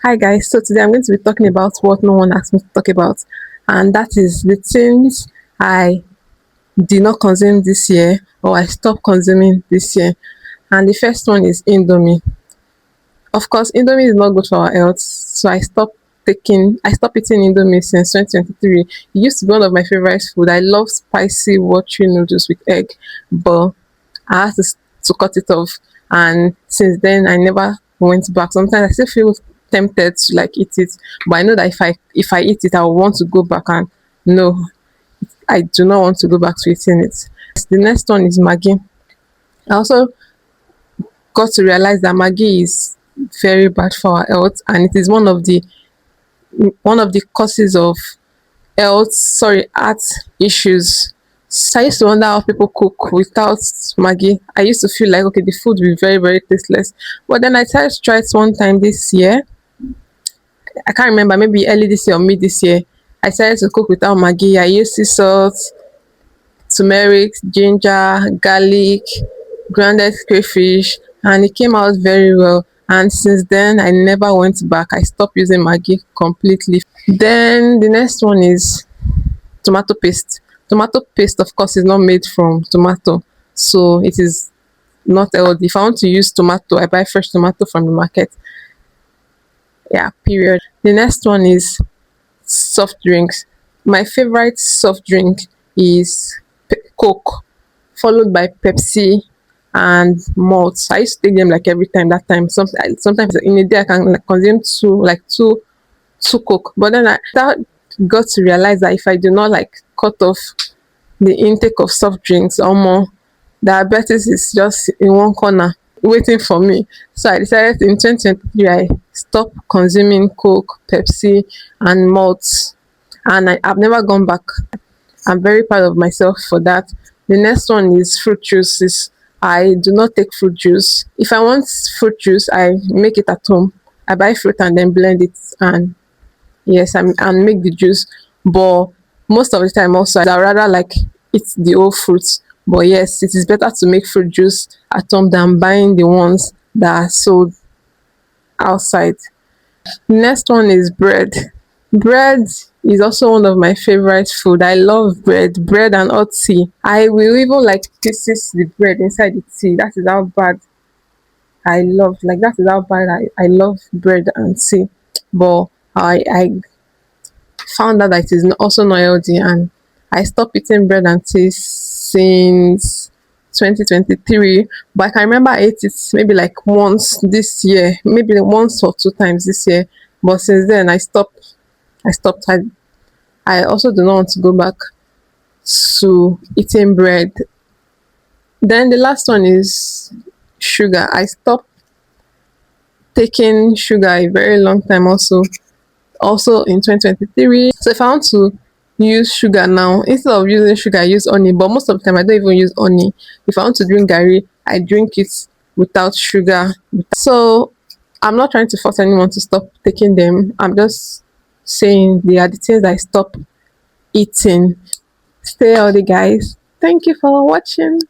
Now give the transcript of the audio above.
Hi guys, so today I'm going to be talking about what no one asked me to talk about, and that is the things I did not consume this year or I stopped consuming this year. And the first one is Indomie. Of course, Indomie is not good for our health, so I stopped eating Indomie since 2023. It used to be one of my favorite food. I love spicy watery noodles with egg, but I had to cut it off. And since then, I never went back. Sometimes I still feel tempted to like eat it, but I know that if I eat it, I will want to go back. And no, I do not want to go back to eating it. The next one is Maggi. I also got to realize that Maggi is very bad for our health, and it is one of the causes of heart issues. So I used to wonder how people cook without Maggi. I used to feel like okay, the food will be very, very tasteless. But then I tried to try it one time this year. I can't remember, maybe early this year or mid this year. I started to cook without Maggi. I used sea salt, turmeric, ginger, garlic, grounded crayfish, and it came out very well. And since then, I never went back. I stopped using Maggi completely. Then the next one is tomato paste. Tomato paste, of course, is not made from tomato, so it is not healthy. If I want to use tomato, I buy fresh tomato from the market. Yeah, period. The next one is soft drinks. My favorite soft drink is Coke, followed by Pepsi and malt. I used to take them like every time. That time, sometimes in a day I can like consume two Coke. But then I got to realize that if I do not like cut off the intake of soft drinks or more, diabetes is just in one corner waiting for me. So I decided in 2023 I stopped consuming Coke, Pepsi, and malt, and I've never gone back. I'm very proud of myself for that. The next one is fruit juices. I do not take fruit juice. If I want fruit juice, I make it at home. I buy fruit and then blend it, and yes, and make the juice. But most of the time also I rather like eat the whole fruits. But yes, it is better to make fruit juice at home than buying the ones that are sold outside. Next one is bread. Bread is also one of my favorite food. I love bread and hot tea. I will even like pieces the bread inside the tea. That is how bad that is how bad I love bread and tea. But I found out that it is also not healthy, and I stopped eating bread and tea since 2023. But I can remember I ate it maybe like once this year, maybe once or two times this year. But since then I stopped. I also do not want to go back to eating bread. Then the last one is sugar. I stopped taking sugar a very long time also in 2023. So if I want to use sugar now, instead of using sugar, I use honey. But most of the time, I don't even use honey. If I want to drink gari, I drink it without sugar. So I'm not trying to force anyone to stop taking them. I'm just saying they are the things I stop eating. Stay healthy, guys. Thank you for watching.